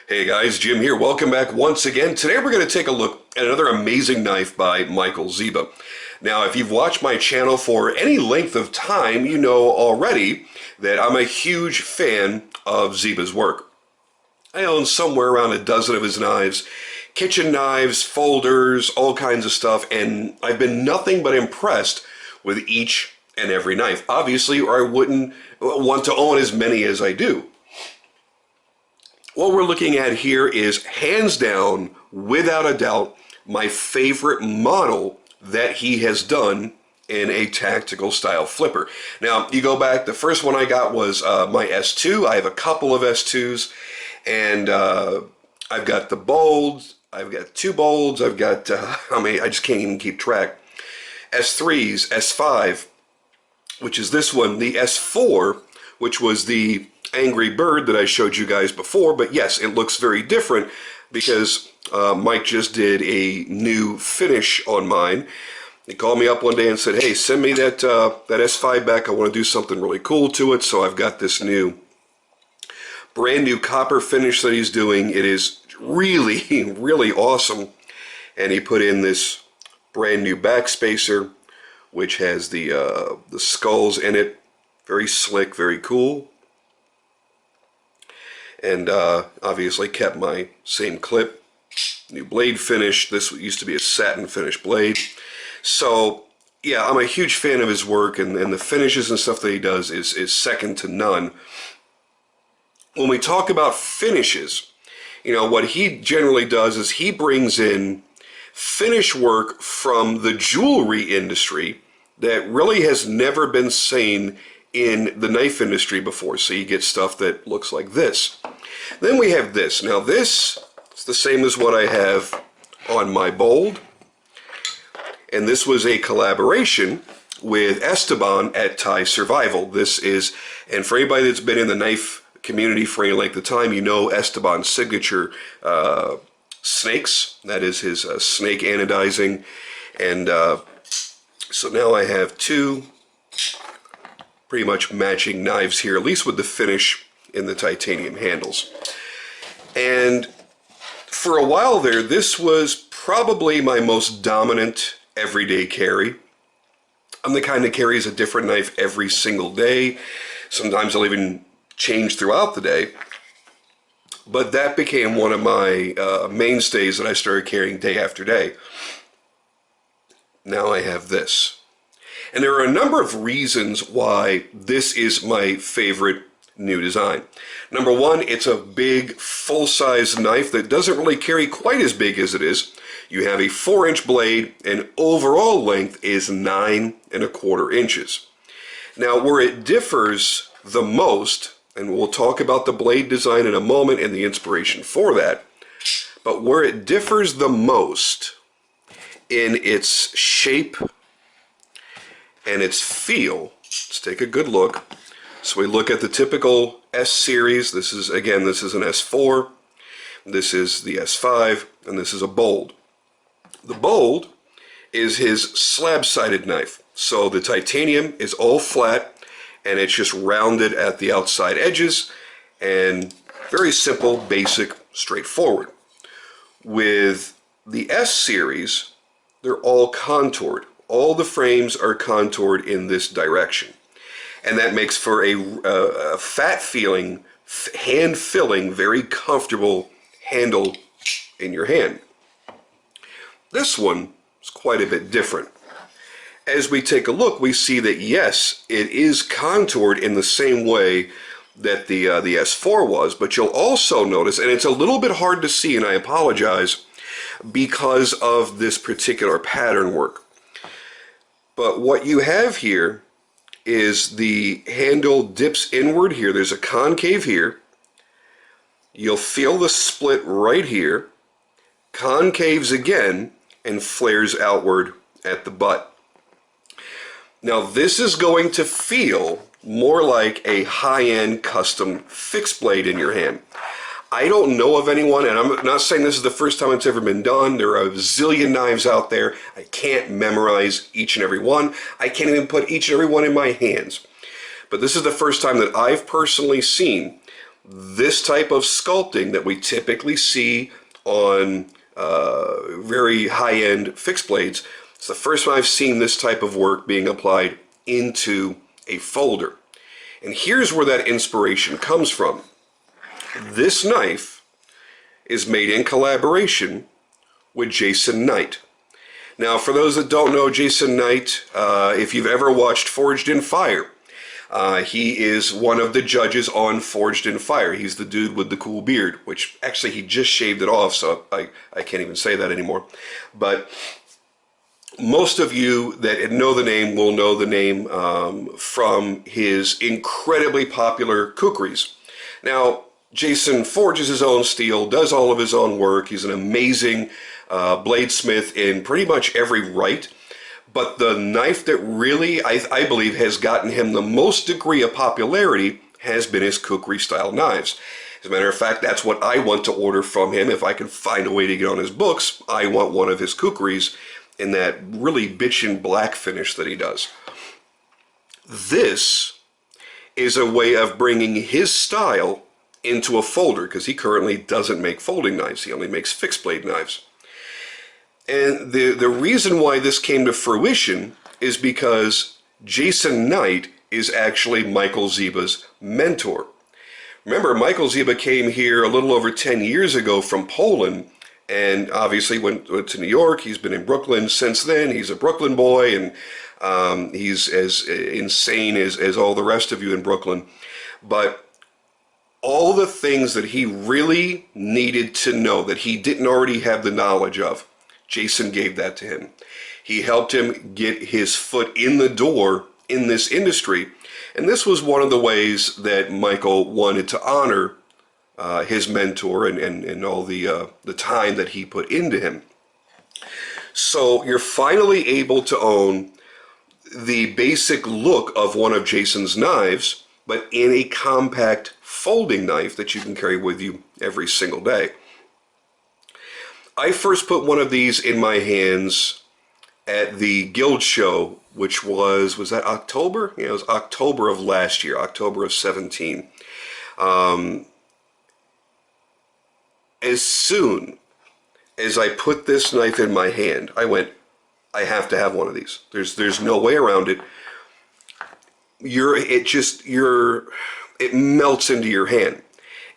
Hey guys, Jim here. Welcome back once again. Today we're going to take a look at another amazing knife by Zieba. Now, if you've watched my channel for any length of time, you know already that I'm a huge fan of Zieba's work. I own somewhere around a dozen of his knives, kitchen knives, folders, all kinds of stuff, and I've been nothing but impressed with each and every knife. Obviously, or I wouldn't want to own as many as I do. What we're looking at here is, hands down, without a doubt, my favorite model that he has done in a tactical style flipper. Now, you go back, the first one I got was my S2. I have a couple of S2s, and I've got the bolds, I've got two bolds, I've got, I just can't even keep track. S3s, S5, which is this one, the S4, which was the Angry Bird that I showed you guys before, but yes, it looks very different because Mike just did a new finish on mine. He called me up one day and said, hey, send me that S5 back. I want to do something really cool to it. So I've got this brand new copper finish that he's doing. It is really, really awesome. And he put in this brand new back spacer, which has the skulls in it. Very slick, very cool. And obviously kept my same clip. New blade finish. This used to be a satin finish blade. So yeah, I'm a huge fan of his work, and the finishes and stuff that he does is second to none. When we talk about finishes, you know, what he generally does is he brings in finish work from the jewelry industry that really has never been seen in the knife industry before. So you get stuff that looks like this. Then we have this. Now this is the same as what I have on my bold. And this was a collaboration with Esteban at Thai Survival. This is, and for anybody that's been in the knife community for any length of time, you know Esteban's signature snakes. That is his snake anodizing. And so now I have two pretty much matching knives here, at least with the finish in the titanium handles. And for a while there, this was probably my most dominant everyday carry. I'm the kind that carries a different knife every single day. Sometimes I'll even change throughout the day. But that became one of my mainstays that I started carrying day after day. Now I have this. And there are a number of reasons why this is my favorite new design. Number one, it's a big, full-size knife that doesn't really carry quite as big as it is. You have a 4-inch blade, and overall length is 9¼ inches. Now, where it differs the most, and we'll talk about the blade design in a moment and the inspiration for that, but where it differs the most in its shape and its feel, let's take a good look. So we look at the typical S series. This is, again, this is an S4, this is the S5, and this is a bold. The bold is his slab-sided knife. So the titanium is all flat, and it's just rounded at the outside edges, and very simple, basic, straightforward. With the S series, they're all contoured. All the frames are contoured in this direction. And that makes for a fat-feeling, hand-filling, very comfortable handle in your hand. This one is quite a bit different. As we take a look, we see that yes, it is contoured in the same way that the S4 was, but you'll also notice, and it's a little bit hard to see, and I apologize, because of this particular pattern work. But what you have here is the handle dips inward here. There's a concave here. You'll feel the split right here. Concaves again and flares outward at the butt. Now this is going to feel more like a high-end custom fixed blade in your hand. I don't know of anyone, and I'm not saying this is the first time it's ever been done. There are a zillion knives out there. I can't memorize each and every one. I can't even put each and every one in my hands. But this is the first time that I've personally seen this type of sculpting that we typically see on very high-end fixed blades. It's the first time I've seen this type of work being applied into a folder. And here's where that inspiration comes from. This knife is made in collaboration with Jason Knight. Now, for those that don't know Jason Knight, if you've ever watched Forged in Fire, he is one of the judges on Forged in Fire. He's the dude with the cool beard, which actually he just shaved it off, so I can't even say that anymore. But most of you that know the name will know the name from his incredibly popular kukris. Now, Jason forges his own steel, does all of his own work. He's an amazing bladesmith in pretty much every right. But the knife that really, I believe, has gotten him the most degree of popularity has been his kukri-style knives. As a matter of fact, that's what I want to order from him. If I can find a way to get on his books, I want one of his kukris in that really bitchin' black finish that he does. This is a way of bringing his style into a folder, because he currently doesn't make folding knives. He only makes fixed blade knives. And the reason why this came to fruition is because Jason Knight is actually Michael Zieba's mentor. Remember, Michael Zieba came here a little over 10 years ago from Poland, and obviously went to New York. He's been in Brooklyn since then. He's a Brooklyn boy, and he's as insane as all the rest of you in Brooklyn. But all the things that he really needed to know, that he didn't already have the knowledge of, Jason gave that to him. He helped him get his foot in the door in this industry. And this was one of the ways that Michael wanted to honor his mentor and all the time that he put into him. So you're finally able to own the basic look of one of Jason's knives, but in a compact folding knife that you can carry with you every single day. I first put one of these in my hands at the Guild Show, which was that October? Yeah, it was October of last year, October of 17. As soon as I put this knife in my hand, I went, I have to have one of these. There's no way around it. It melts into your hand.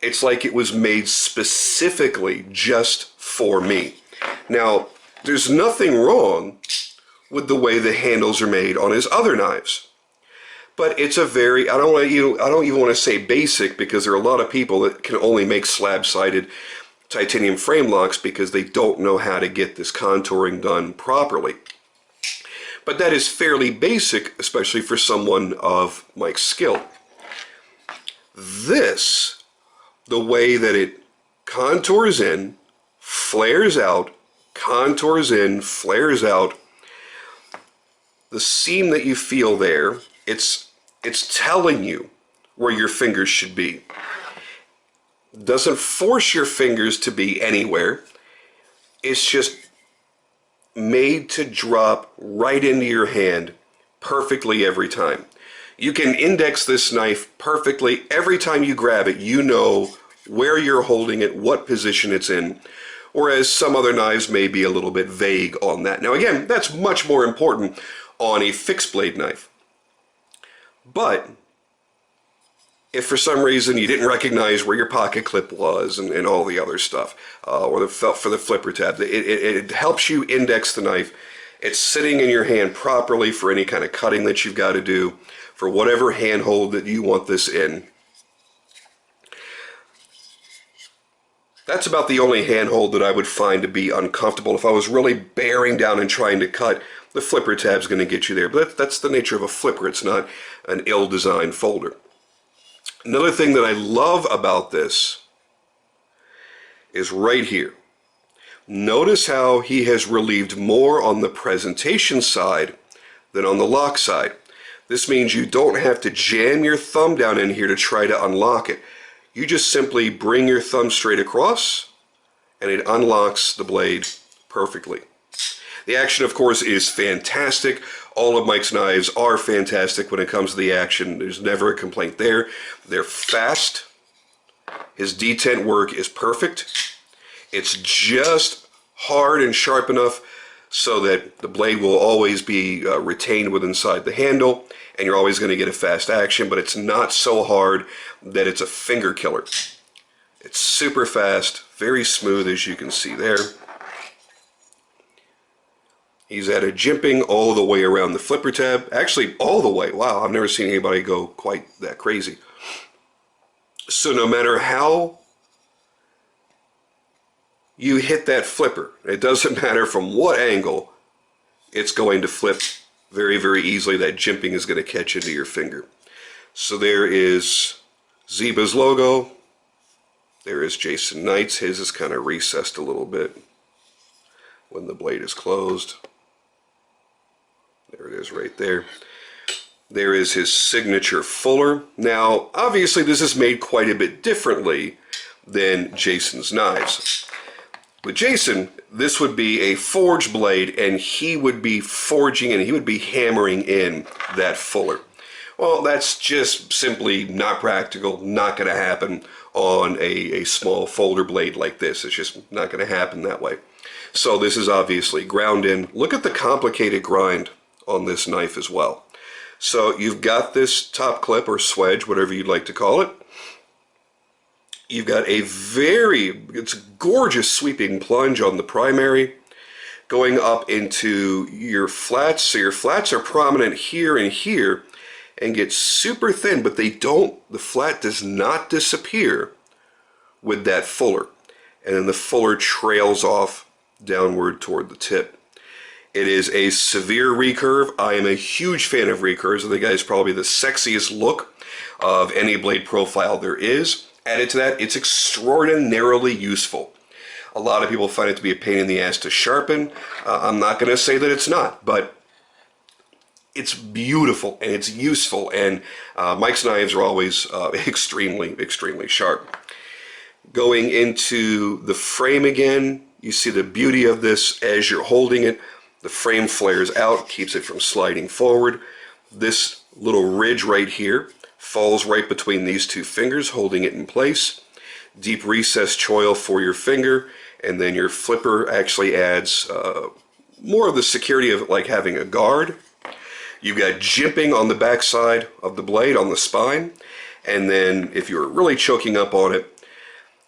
It's like it was made specifically just for me. Now, there's nothing wrong with the way the handles are made on his other knives. But it's a very, I don't even want to say basic, because there are a lot of people that can only make slab-sided titanium frame locks because they don't know how to get this contouring done properly. But that is fairly basic, especially for someone of Mike's skill. This, the way that it contours in, flares out, contours in, flares out, the seam that you feel there, it's telling you where your fingers should be. Doesn't force your fingers to be anywhere. It's just made to drop right into your hand perfectly every time. You can index this knife perfectly. Every time you grab it, you know where you're holding it, what position it's in, whereas some other knives may be a little bit vague on that. Now again, that's much more important on a fixed blade knife. But if for some reason you didn't recognize where your pocket clip was and all the other stuff, or the felt for the flipper tab, it helps you index the knife. It's sitting in your hand properly for any kind of cutting that you've got to do, for whatever handhold that you want this in. That's about the only handhold that I would find to be uncomfortable. If I was really bearing down and trying to cut, the flipper tab's going to get you there. But that's the nature of a flipper. It's not an ill-designed folder. Another thing that I love about this is right here. Notice how he has relieved more on the presentation side than on the lock side. This means you don't have to jam your thumb down in here to try to unlock it. You just simply bring your thumb straight across and it unlocks the blade perfectly. The action, of course, is fantastic. All of Mike's knives are fantastic when it comes to the action. There's never a complaint there. They're fast. His detent work is perfect. It's just hard and sharp enough so that the blade will always be retained within inside the handle, and you're always going to get a fast action, but it's not so hard that it's a finger killer. It's super fast, very smooth, as you can see there. He's added jimping all the way around the flipper tab. Actually, all the way. Wow, I've never seen anybody go quite that crazy. So no matter how you hit that flipper, it doesn't matter from what angle, it's going to flip very, very easily. That jimping is going to catch into your finger. So there is Zieba's logo. There is Jason Knight's. His is kind of recessed a little bit when the blade is closed. There it is right there. There is his signature fuller. Now, obviously, this is made quite a bit differently than Jason's knives. With Jason, this would be a forged blade, and he would be forging and he would be hammering in that fuller. Well, that's just simply not practical, not going to happen on a small folder blade like this. It's just not going to happen that way. So this is obviously ground in. Look at the complicated grind on this knife as well. So you've got this top clip or swedge, whatever you'd like to call it. You've got it's a gorgeous sweeping plunge on the primary, going up into your flats. So your flats are prominent here and here and get super thin, but the flat does not disappear with that fuller. And then the fuller trails off downward toward the tip. It is a severe recurve. I am a huge fan of recurves. I think that is probably the sexiest look of any blade profile there is. Added to that, it's extraordinarily useful. A lot of people find it to be a pain in the ass to sharpen. I'm not going to say that it's not, but it's beautiful and it's useful, and Mike's knives are always extremely, extremely sharp. Going into the frame again, you see the beauty of this as you're holding it. The frame flares out, keeps it from sliding forward. This little ridge right here falls right between these two fingers, holding it in place. Deep recessed choil for your finger, and then your flipper actually adds more of the security of like having a guard. You've got jimping on the back side of the blade, on the spine, and then if you're really choking up on it,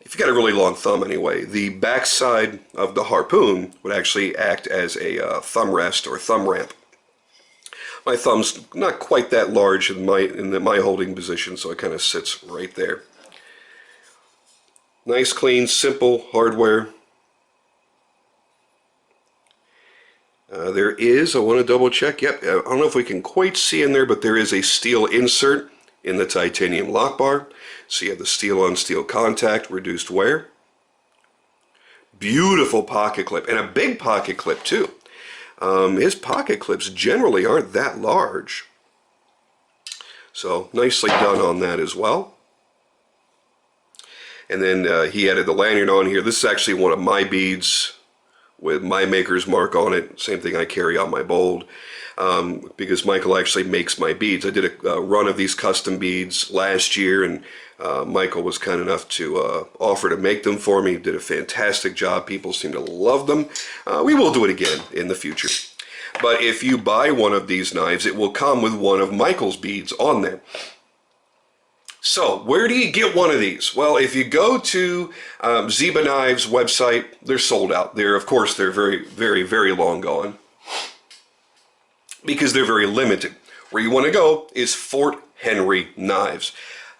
if you've got a really long thumb anyway, the back side of the harpoon would actually act as a thumb rest or thumb ramp. My thumb's not quite that large in my holding position, so it kind of sits right there. Nice, clean, simple hardware. There is, I want to double check, yep, I don't know if we can quite see in there, but there is a steel insert in the titanium lock bar. So you have the steel on steel contact, reduced wear. Beautiful pocket clip, and a big pocket clip too. His pocket clips generally aren't that large. So nicely done on that as well. And then he added the lanyard on here. This is actually one of my beads with my maker's mark on it. Same thing I carry on my bold. Because Michael actually makes my beads. I did a run of these custom beads last year, and Michael was kind enough to offer to make them for me. Did a fantastic job. People seem to love them. We will do it again in the future. But if you buy one of these knives, it will come with one of Michael's beads on there. So, where do you get one of these? Well, if you go to Zieba Knives website, they're sold out. Of course, they're very, very, very long gone, because they're very limited. Where you want to go is Fort Henry Knives.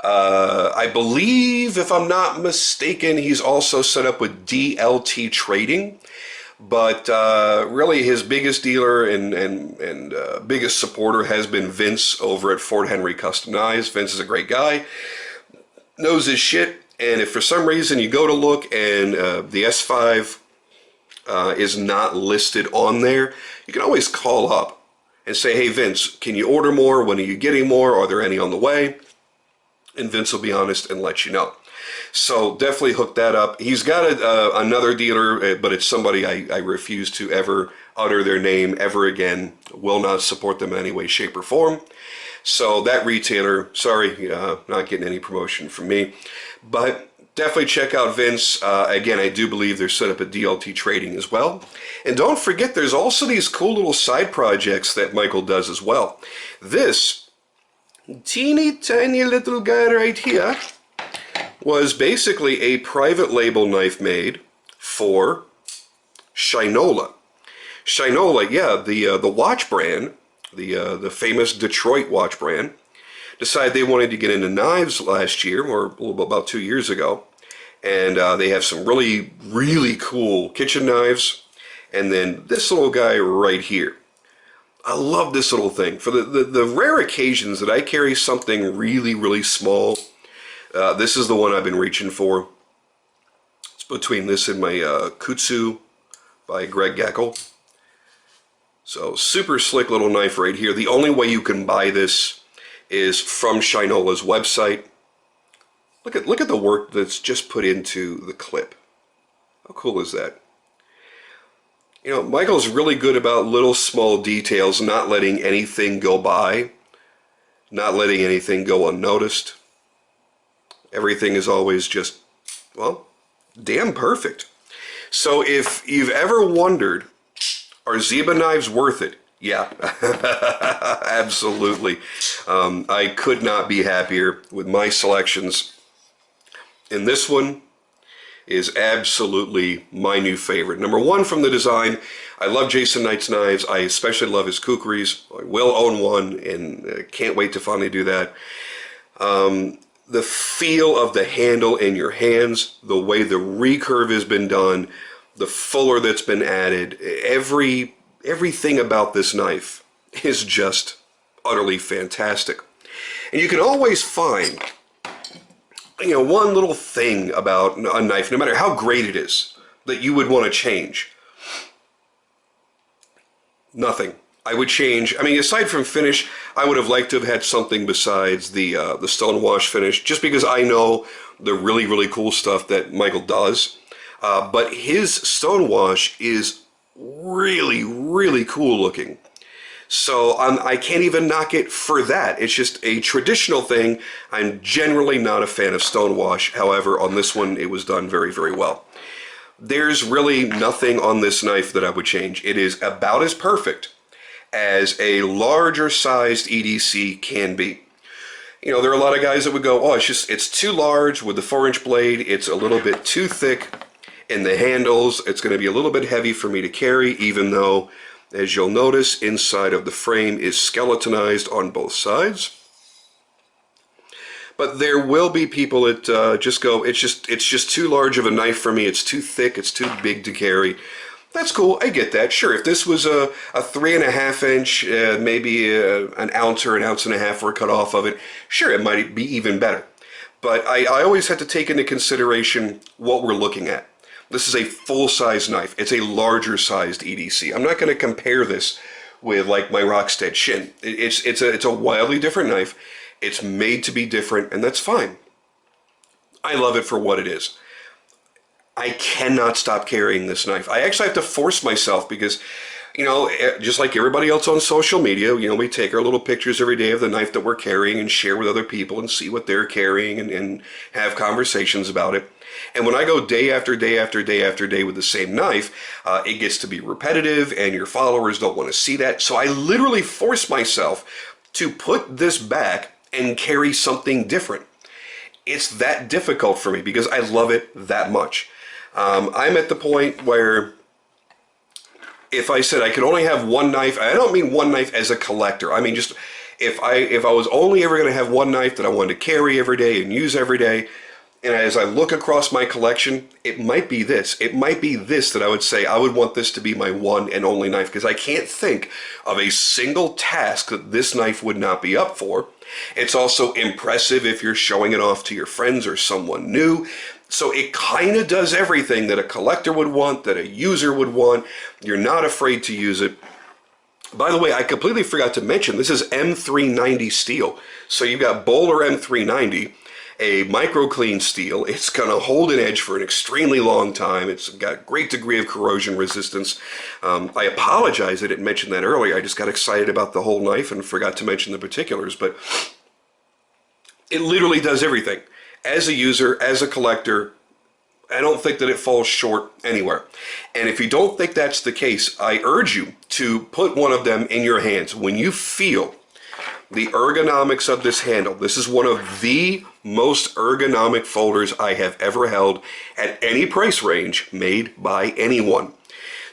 I believe, if I'm not mistaken, he's also set up with DLT Trading, but really his biggest dealer and biggest supporter has been Vince over at Fort Henry Custom Knives. Vince is a great guy, knows his shit, and if for some reason you go to look and the S5 is not listed on there, you can always call up and say, hey Vince, can you order more? When are you getting more? Are there any on the way? And Vince will be honest and let you know. So definitely hook that up. He's got another dealer, but it's somebody I refuse to ever utter their name ever again. Will not support them in any way, shape, or form. So that retailer, sorry, not getting any promotion from me. But definitely check out Vince. Again, I do believe they're set up at DLT Trading as well. And don't forget, there's also these cool little side projects that Michael does as well. This teeny tiny little guy right here was basically a private label knife made for Shinola. Shinola, yeah, the watch brand, the famous Detroit watch brand, decided they wanted to get into knives last year, or about 2 years ago. And they have some really, really cool kitchen knives. And then this little guy right here. I love this little thing. For the rare occasions that I carry something really, really small, this is the one I've been reaching for. It's between this and my Kutsu by Greg Geckel. So super slick little knife right here. The only way you can buy this is from Shinola's website. Look at the work that's just put into the clip. How cool is that? You know, Michael's really good about little small details, not letting anything go by, not letting anything go unnoticed. Everything is always just, well, damn perfect. So if you've ever wondered, are Zieba knives worth it? Yeah, absolutely. I could not be happier with my selections. And this one is absolutely my new favorite. Number one from the design, I love Jason Knight's knives. I especially love his kukris. I will own one and can't wait to finally do that. The feel of the handle in your hands, the way the recurve has been done, the fuller that's been added, everything about this knife is just utterly fantastic. And you can always find, you know, one little thing about a knife, no matter how great it is, that you would want to change. Nothing. I would change, I mean, aside from finish, I would have liked to have had something besides the stonewash finish, just because I know the really, really cool stuff that Michael does. But his stonewash is really, really cool looking. So I can't even knock it for that. It's just a traditional thing. I'm generally not a fan of stonewash. However, on this one, it was done very, very well. There's really nothing on this knife that I would change. It is about as perfect as a larger sized EDC can be. You know, there are a lot of guys that would go, oh, it's too large with the 4-inch blade. It's a little bit too thick in the handles. It's going to be a little bit heavy for me to carry, even though, as you'll notice, inside of the frame is skeletonized on both sides. But there will be people that just go, it's just too large of a knife for me. It's too thick. It's too big to carry. That's cool. I get that. Sure, if this was a 3.5 inch, maybe an ounce or an ounce and a half were cut off of it, sure, it might be even better. But I always have to take into consideration what we're looking at. This is a full-size knife. It's a larger-sized EDC. I'm not going to compare this with, like, my Rockstead Shin. It's a wildly different knife. It's made to be different, and that's fine. I love it for what it is. I cannot stop carrying this knife. I actually have to force myself because, you know, just like everybody else on social media, you know, we take our little pictures every day of the knife that we're carrying and share with other people and see what they're carrying and have conversations about it. And when I go day after day after day after day with the same knife, it gets to be repetitive and your followers don't want to see that. So I literally force myself to put this back and carry something different. It's that difficult for me because I love it that much. I'm at the point where if I said I could only have one knife, I don't mean one knife as a collector. I mean just if I was only ever going to have one knife that I wanted to carry every day and use every day, and as I look across my collection, it might be this. It might be this that I would say I would want this to be my one and only knife because I can't think of a single task that this knife would not be up for. It's also impressive if you're showing it off to your friends or someone new. So it kind of does everything that a collector would want, that a user would want. You're not afraid to use it. By the way, I completely forgot to mention, this is M390 steel. So you've got Bowler M390, a micro clean steel. It's going to hold an edge for an extremely long time. It's got a great degree of corrosion resistance. I apologize I didn't mention that earlier. I just got excited about the whole knife and forgot to mention the particulars, but it literally does everything. as a user, as a collector, I don't think that it falls short anywhere. And if you don't think that's the case, I urge you to put one of them in your hands. When you feel the ergonomics of this handle, this is one of the most ergonomic folders I have ever held at any price range made by anyone.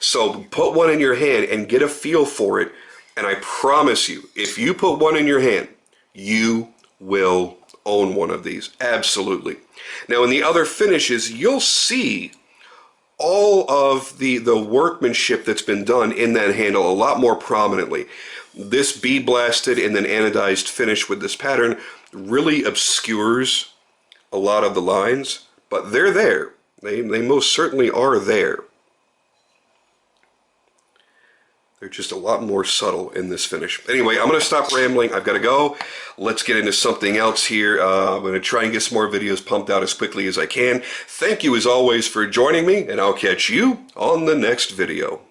So put one in your hand and get a feel for it. And I promise you, if you put one in your hand, you will own one of these. Absolutely. Now in the other finishes, you'll see all of the workmanship that's been done in that handle a lot more prominently. This bead blasted and then anodized finish with this pattern really obscures a lot of the lines, but they're there. They most certainly are there. They're just a lot more subtle in this finish. Anyway, I'm going to stop rambling. I've got to go. Let's get into something else here. I'm going to try and get some more videos pumped out as quickly as I can. Thank you as always for joining me, and I'll catch you on the next video.